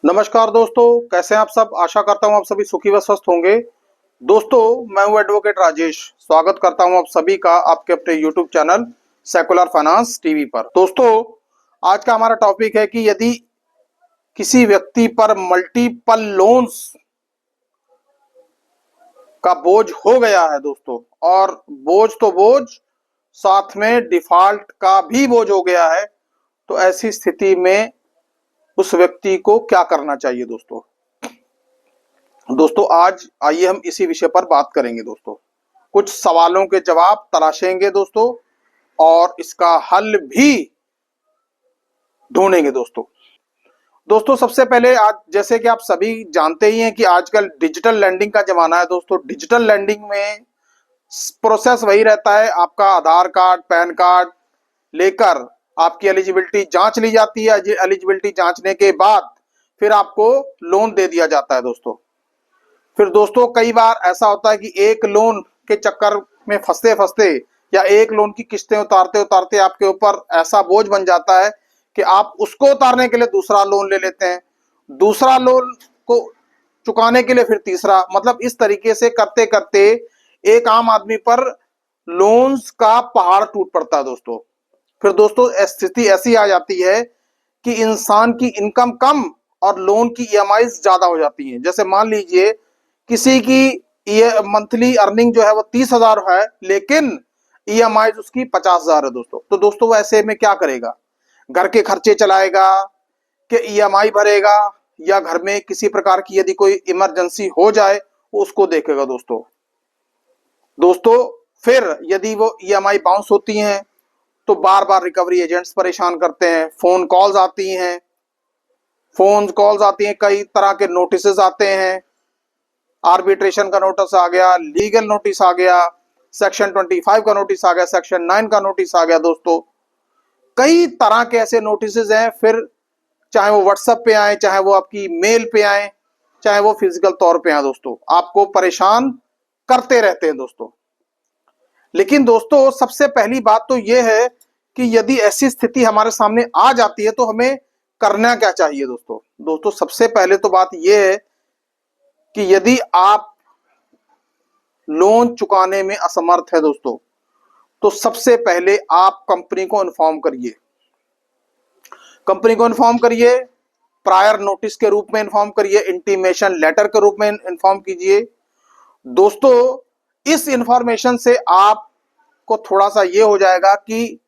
नमस्कार दोस्तों, कैसे हैं आप सब। आशा करता हूं आप सभी सुखी व स्वस्थ होंगे। दोस्तों, मैं हूं एडवोकेट राजेश। स्वागत करता हूं आप सभी का आपके अपने YouTube channel secular finance TV पर। दोस्तों, आज का हमारा टॉपिक है कि यदि किसी व्यक्ति पर मल्टीपल लोन्स का बोझ हो गया है दोस्तों, और बोझ तो बोझ, साथ में डिफॉल्ट का भी बोझ हो गया है, तो ऐसी स्थिति में उस व्यक्ति को क्या करना चाहिए। दोस्तों आज आइए हम इसी विषय पर बात करेंगे दोस्तों। कुछ सवालों के जवाब तलाशेंगे दोस्तों, और इसका हल भी ढूंढेंगे दोस्तों सबसे पहले, आज जैसे कि आप सभी जानते ही हैं कि आजकल डिजिटल लैंडिंग का जमाना है दोस्तों। डिजिटल लैंडिंग में प्रोसेस वही रहता है, आपका आधार कार्ड, पैन कार्ड लेकर आपकी एलिजिबिलिटी जांच ली जाती है। एलिजिबिलिटी जांचने के बाद फिर आपको लोन दे दिया जाता है दोस्तों। फिर दोस्तों कई बार ऐसा होता है कि एक लोन के चक्कर में फंसते फंसते या एक लोन की किस्तें उतारते उतारते आपके ऊपर ऐसा बोझ बन जाता है कि आप उसको उतारने के लिए दूसरा लोन ले लेते हैं, दूसरा लोन को चुकाने के लिए फिर तीसरा। मतलब इस तरीके से करते करते एक आम आदमी पर लोन्स का पहाड़ टूट पड़ता है दोस्तों। फिर दोस्तों स्थिति ऐसी आ जाती है कि इंसान की इनकम कम और लोन की ईएमआई ज्यादा हो जाती है। जैसे मान लीजिए किसी की ये मंथली अर्निंग जो है वो 30,000 है, लेकिन ईएमआई उसकी 50,000 है दोस्तों। तो दोस्तों वो ऐसे में क्या करेगा? घर के खर्चे चलाएगा कि ईएमआई भरेगा, या घर में किसी प्रकार की यदि कोई इमरजेंसी हो जाए वो उसको देखेगा दोस्तों फिर यदि वो ईएमआई बाउंस होती हैं तो बार बार रिकवरी एजेंट्स परेशान करते हैं। फोन कॉल्स आती हैं, कई तरह के नोटिस आते हैं। आर्बिट्रेशन का नोटिस आ गया, लीगल नोटिस आ गया, सेक्शन 25 का नोटिस आ गया, सेक्शन 9 का नोटिस आ गया दोस्तों। कई तरह के ऐसे नोटिस हैं। फिर चाहे वो व्हाट्सएप पे आए, चाहे वो आपकी मेल पे आए, चाहे वो फिजिकल तौर पे आए दोस्तों, आपको परेशान करते रहते हैं दोस्तों। लेकिन दोस्तों सबसे पहली बात तो यह है कि यदि ऐसी स्थिति हमारे सामने आ जाती है तो हमें करना क्या चाहिए दोस्तों सबसे पहले तो बात यह है कि यदि आप लोन चुकाने में असमर्थ है दोस्तों, तो सबसे पहले आप कंपनी को इन्फॉर्म करिए। प्रायर नोटिस के रूप में इन्फॉर्म करिए, इंटीमेशन लेटर के रूप में इन्फॉर्म कीजिए दोस्तों। इस इंफॉर्मेशन से आपको थोड़ा सा ये हो जाएगा कि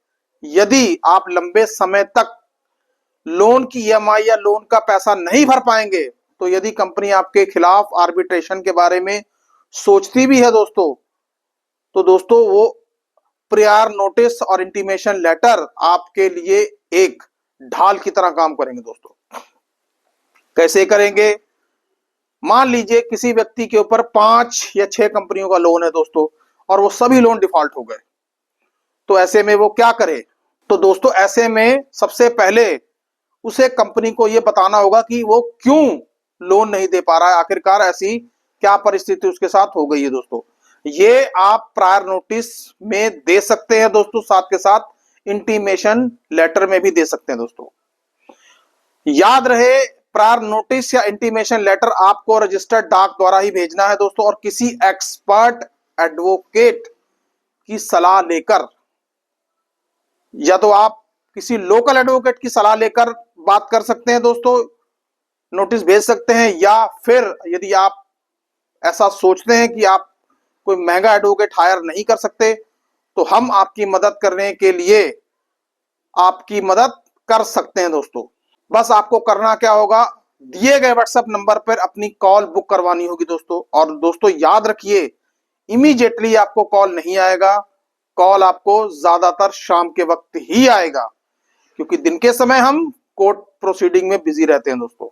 यदि आप लंबे समय तक लोन की ईएमआई या लोन का पैसा नहीं भर पाएंगे, तो यदि कंपनी आपके खिलाफ आर्बिट्रेशन के बारे में सोचती भी है दोस्तों, तो दोस्तों वो प्रायर नोटिस और इंटीमेशन लेटर आपके लिए एक ढाल की तरह काम करेंगे दोस्तों। कैसे करेंगे? मान लीजिए किसी व्यक्ति के ऊपर 5 या 6 कंपनियों का लोन है दोस्तों, और वो सभी लोन डिफॉल्ट हो गए, तो ऐसे में वो क्या करे? तो दोस्तों ऐसे में सबसे पहले उसे कंपनी को यह बताना होगा कि वो क्यों लोन नहीं दे पा रहा है, आखिरकार ऐसी क्या परिस्थिति उसके साथ हो गई है दोस्तों। ये आप प्रायर नोटिस में दे सकते हैं दोस्तों, साथ के साथ इंटीमेशन लेटर में भी दे सकते हैं दोस्तों। याद रहे, प्रायर नोटिस या इंटीमेशन लेटर आपको रजिस्टर्ड डाक द्वारा ही भेजना है दोस्तों, और किसी एक्सपर्ट एडवोकेट की सलाह लेकर, या तो आप किसी लोकल एडवोकेट की सलाह लेकर बात कर सकते हैं दोस्तों, नोटिस भेज सकते हैं। या फिर यदि आप ऐसा सोचते हैं कि आप कोई महंगा एडवोकेट हायर नहीं कर सकते, तो हम आपकी मदद करने के लिए आपकी मदद कर सकते हैं दोस्तों। बस आपको करना क्या होगा, दिए गए व्हाट्सएप नंबर पर अपनी कॉल बुक करवानी होगी दोस्तों। और दोस्तों याद रखिए, इमीडिएटली आपको कॉल नहीं आएगा, कॉल आपको ज्यादातर शाम के वक्त ही आएगा, क्योंकि दिन के समय हम कोर्ट प्रोसीडिंग में बिजी रहते हैं दोस्तों।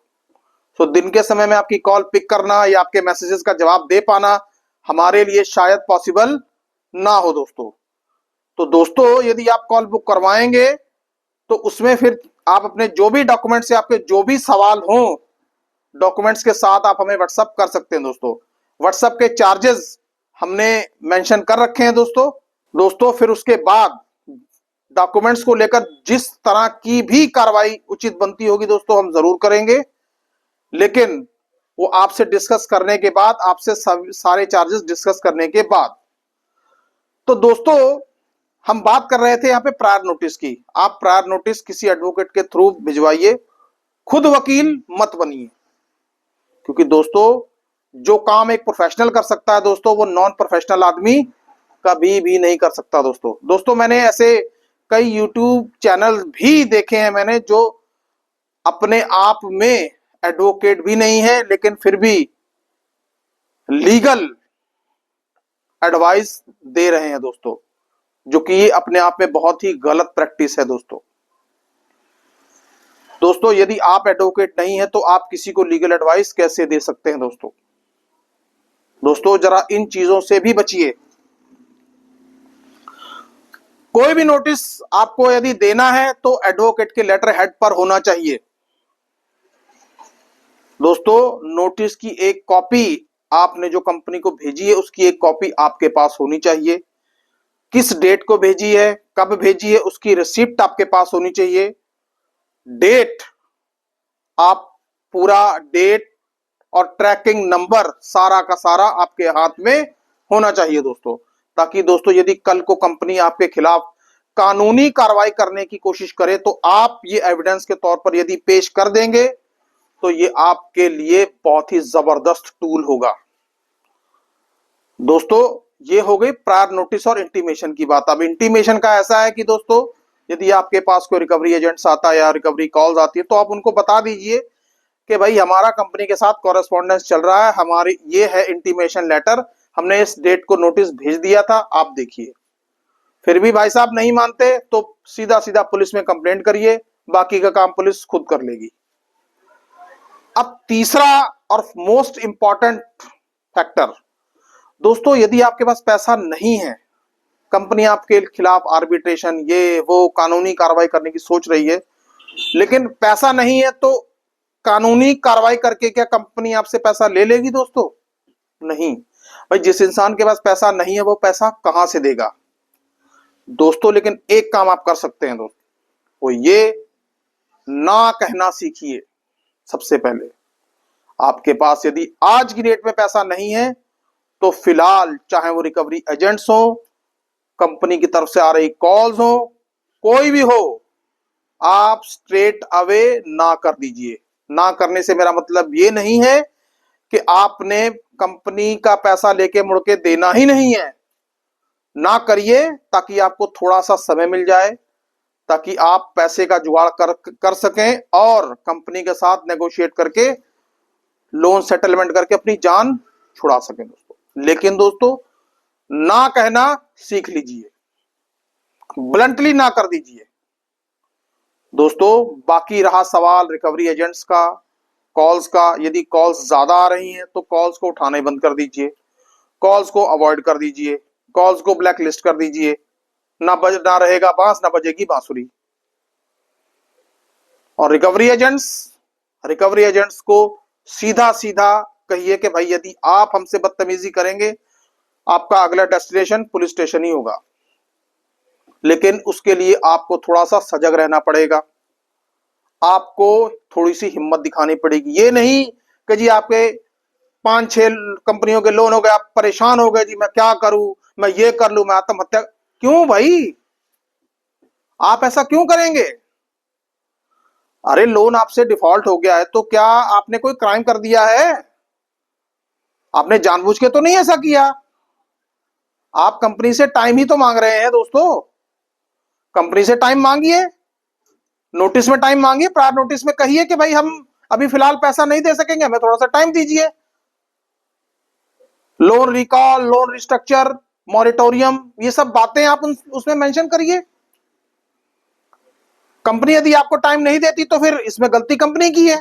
तो दिन के समय में आपकी कॉल पिक करना या आपके मैसेजेस का जवाब दे पाना हमारे लिए शायद पॉसिबल ना हो दोस्तों। तो दोस्तों यदि आप कॉल बुक करवाएंगे तो उसमें फिर आप अपने जो भी डॉक्यूमेंट्स या आपके जो भी सवाल हो, डॉक्यूमेंट्स के साथ आप हमें व्हाट्सएप कर सकते हैं दोस्तों। व्हाट्सएप के चार्जेस हमने मेंशन कर रखे हैं दोस्तों फिर उसके बाद डॉक्यूमेंट्स को लेकर जिस तरह की भी कार्रवाई उचित बनती होगी दोस्तों, हम जरूर करेंगे। लेकिन वो आपसे डिस्कस करने के बाद, आपसे सारे चार्जेस डिस्कस करने के बाद। तो दोस्तों, हम बात कर रहे थे यहाँ पे प्रायर नोटिस की। आप प्रायर नोटिस किसी एडवोकेट के थ्रू भिजवाइए, खुद वकील मत बनिए, क्योंकि दोस्तों जो काम एक प्रोफेशनल कर सकता है दोस्तों, वो नॉन प्रोफेशनल आदमी कभी भी नहीं कर सकता दोस्तों। मैंने ऐसे कई यूट्यूब चैनल भी देखे हैं मैंने, जो अपने आप में एडवोकेट भी नहीं है, लेकिन फिर भी लीगल एडवाइस दे रहे हैं दोस्तों, जो कि ये अपने आप में बहुत ही गलत प्रैक्टिस है दोस्तों। यदि आप एडवोकेट नहीं है तो आप किसी को लीगल एडवाइस कैसे दे सकते हैं दोस्तों जरा इन चीजों से भी बचिए। कोई भी नोटिस आपको यदि देना है तो एडवोकेट के लेटर हेड पर होना चाहिए दोस्तों। नोटिस की एक कॉपी आपने जो कंपनी को भेजी है, उसकी एक कॉपी आपके पास होनी चाहिए। किस डेट को भेजी है, कब भेजी है, उसकी रिसिप्ट आपके पास होनी चाहिए। डेट, आप पूरा डेट और ट्रैकिंग नंबर सारा का सारा आपके हाथ में होना चाहिए दोस्तों, ताकि दोस्तों यदि कल को कंपनी आपके खिलाफ कानूनी कार्रवाई करने की कोशिश करे तो आप ये एविडेंस के तौर पर यदि पेश कर देंगे तो ये आपके लिए बहुत ही जबरदस्त टूल होगा दोस्तों। ये हो गई प्रायर नोटिस और इंटीमेशन की बात। अब इंटीमेशन का ऐसा है कि दोस्तों यदि आपके पास कोई रिकवरी एजेंट्स आता है या रिकवरी कॉल्स आती है तो आप उनको बता दीजिए कि भाई हमारा कंपनी के साथ कॉरेस्पॉन्डेंस चल रहा है, हमारी ये है इंटीमेशन लेटर, हमने इस डेट को नोटिस भेज दिया था, आप देखिए। फिर भी भाई साहब नहीं मानते तो सीधा सीधा पुलिस में कंप्लेंट करिए, बाकी का काम पुलिस खुद कर लेगी। अब तीसरा और मोस्ट इंपॉर्टेंट फैक्टर दोस्तों, यदि आपके पास पैसा नहीं है, कंपनी आपके खिलाफ आर्बिट्रेशन ये वो कानूनी कार्रवाई करने की सोच रही है, लेकिन पैसा नहीं है, तो कानूनी कार्रवाई करके क्या कंपनी आपसे पैसा ले लेगी दोस्तों? नहीं भाई, जिस इंसान के पास पैसा नहीं है वो पैसा कहां से देगा दोस्तों। लेकिन एक काम आप कर सकते हैं दोस्तों, वो ये ना कहना सीखिए। सबसे पहले आपके पास यदि आज की डेट में पैसा नहीं है तो फिलहाल चाहे वो रिकवरी एजेंट्स हो, कंपनी की तरफ से आ रही कॉल्स हो, कोई भी हो, आप स्ट्रेट अवे ना कर दीजिए। ना करने से मेरा मतलब ये नहीं है कि आपने कंपनी का पैसा लेके मुड़ के देना ही नहीं है। ना करिए, ताकि आपको थोड़ा सा समय मिल जाए, ताकि आप पैसे का जुगाड़ कर सकें और कंपनी के साथ नेगोशिएट करके लोन सेटलमेंट करके अपनी जान छुड़ा सकें दोस्तों। लेकिन दोस्तों ना कहना सीख लीजिए, ब्लंटली ना कर दीजिए दोस्तों। बाकी रहा सवाल रिकवरी एजेंट्स का, कॉल्स का, यदि कॉल्स ज्यादा आ रही हैं तो कॉल्स को उठाने बंद कर दीजिए, कॉल्स को अवॉइड कर दीजिए, कॉल्स को ब्लैक लिस्ट कर दीजिए। ना रहेगा बांस, ना बजेगी बांसुरी। और रिकवरी एजेंट्स को सीधा सीधा कहिए कि भाई यदि आप हमसे बदतमीजी करेंगे, आपका अगला डेस्टिनेशन पुलिस स्टेशन ही होगा। लेकिन उसके लिए आपको थोड़ा सा सजग रहना पड़ेगा, आपको थोड़ी सी हिम्मत दिखानी पड़ेगी। ये नहीं कि जी आपके 5-6 कंपनियों के लोन हो गए, आप परेशान हो गए, जी मैं क्या करूं, मैं ये कर लूं, मैं आत्महत्या। क्यों भाई, आप ऐसा क्यों करेंगे? अरे लोन आपसे डिफॉल्ट हो गया है तो क्या आपने कोई क्राइम कर दिया है? आपने जानबूझ के तो नहीं ऐसा किया। आप कंपनी से टाइम ही तो मांग रहे हैं दोस्तों। कंपनी से टाइम मांगिए, नोटिस में टाइम मांगिए, प्रायर नोटिस में कहिए कि भाई हम अभी फिलहाल पैसा नहीं दे सकेंगे, हमें थोड़ा सा टाइम दीजिए। Loan recall, loan restructure, moratorium, ये सब बातें आप उसमें मेंशन करिए। कंपनी यदि आपको टाइम नहीं देती तो फिर इसमें गलती कंपनी की है।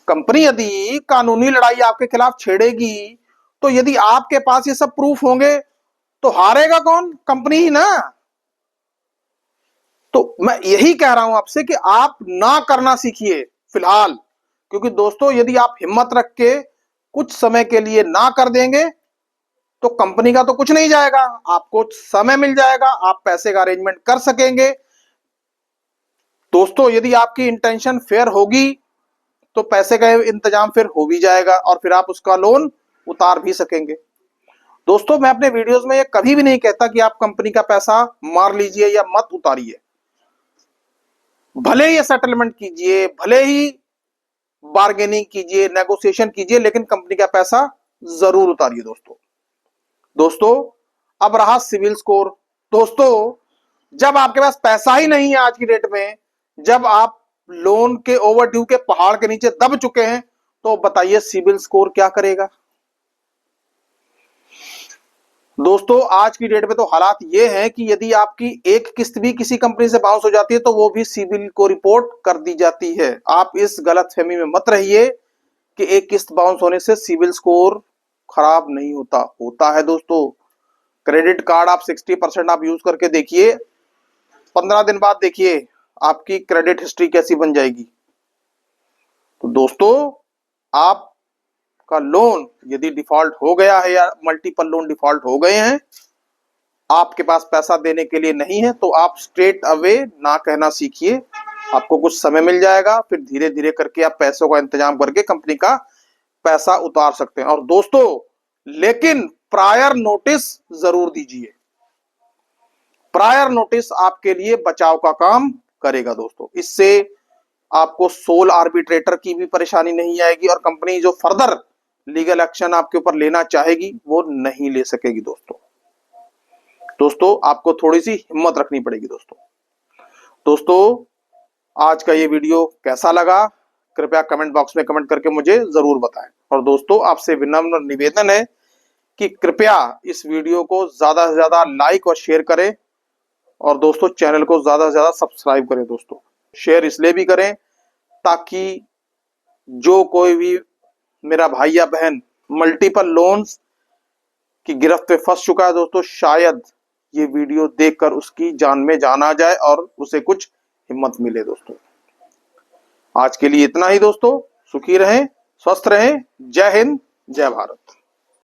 कंपनी यदि कानूनी लड़ाई आपके खिलाफ छेड़ेगी तो यदि आपके पास ये सब प्रूफ होंगे तो हारेगा कौन? कंपनी ही ना। तो मैं यही कह रहा हूं आपसे कि आप ना करना सीखिए फिलहाल, क्योंकि दोस्तों यदि आप हिम्मत रख के कुछ समय के लिए ना कर देंगे तो कंपनी का तो कुछ नहीं जाएगा, आपको समय मिल जाएगा, आप पैसे का अरेंजमेंट कर सकेंगे। दोस्तों यदि आपकी इंटेंशन फेयर होगी तो पैसे का इंतजाम फिर हो भी जाएगा और फिर आप उसका लोन उतार भी सकेंगे। दोस्तों, मैं अपने वीडियोस में ये कभी भी नहीं कहता कि आप कंपनी का पैसा मार लीजिए या मत उतारिए। भले ही सेटलमेंट कीजिए, भले ही बार्गेनिंग कीजिए, नेगोशिएशन कीजिए, लेकिन कंपनी का पैसा जरूर उतारिए। दोस्तों अब रहा सिविल स्कोर। दोस्तों, जब आपके पास पैसा ही नहीं है आज की डेट में, जब आप लोन के ओवरड्यू के पहाड़ के नीचे दब चुके हैं, तो बताइए सिविल स्कोर क्या करेगा। दोस्तों, आज की डेट में तो हालात ये हैं कि यदि आपकी एक किस्त भी किसी कंपनी से बाउंस हो जाती है तो वो भी सिविल को रिपोर्ट कर दी जाती है। आप इस गलतफहमी में मत रहिए कि एक किस्त बाउंस होने से सिविल स्कोर खराब नहीं होता है। दोस्तों, क्रेडिट कार्ड आप 60% आप यूज करके देखिए, 15 दिन बाद देखिए आपकी क्रेडिट हिस्ट्री कैसी बन जाएगी। तो दोस्तों, आपका लोन यदि डिफॉल्ट हो गया है या मल्टीपल लोन डिफॉल्ट हो गए हैं, आपके पास पैसा देने के लिए नहीं है, तो आप स्ट्रेट अवे ना कहना सीखिए। आपको कुछ समय मिल जाएगा, फिर धीरे धीरे करके आप पैसों का इंतजाम करके कंपनी का पैसा उतार सकते हैं। और दोस्तों, लेकिन प्रायर नोटिस जरूर दीजिए। प्रायर नोटिस आपके लिए बचाव का काम करेगा। दोस्तों, इससे आपको सोल आर्बिट्रेटर की भी परेशानी नहीं आएगी और कंपनी जो फर्दर लीगल एक्शन आपके ऊपर लेना चाहेगी वो नहीं ले सकेगी। दोस्तों आपको थोड़ी सी हिम्मत रखनी पड़ेगी। दोस्तों, आज का ये वीडियो कैसा लगा, कृपया कमेंट बॉक्स में कमेंट करके मुझे जरूर बताएं। और दोस्तों, आपसे विनम्र निवेदन है कि कृपया इस वीडियो को ज्यादा से ज्यादा लाइक और शेयर करें, और दोस्तों चैनल को ज्यादा से ज्यादा सब्सक्राइब करें। दोस्तों, शेयर इसलिए भी करें ताकि जो कोई भी मेरा भाई या बहन मल्टीपल लोन्स की गिरफ्त में फंस चुका है, दोस्तों शायद ये वीडियो देखकर उसकी जान में जान आ जाए और उसे कुछ हिम्मत मिले। दोस्तों, आज के लिए इतना ही। दोस्तों, सुखी रहें, स्वस्थ रहें। जय हिंद, जय भारत।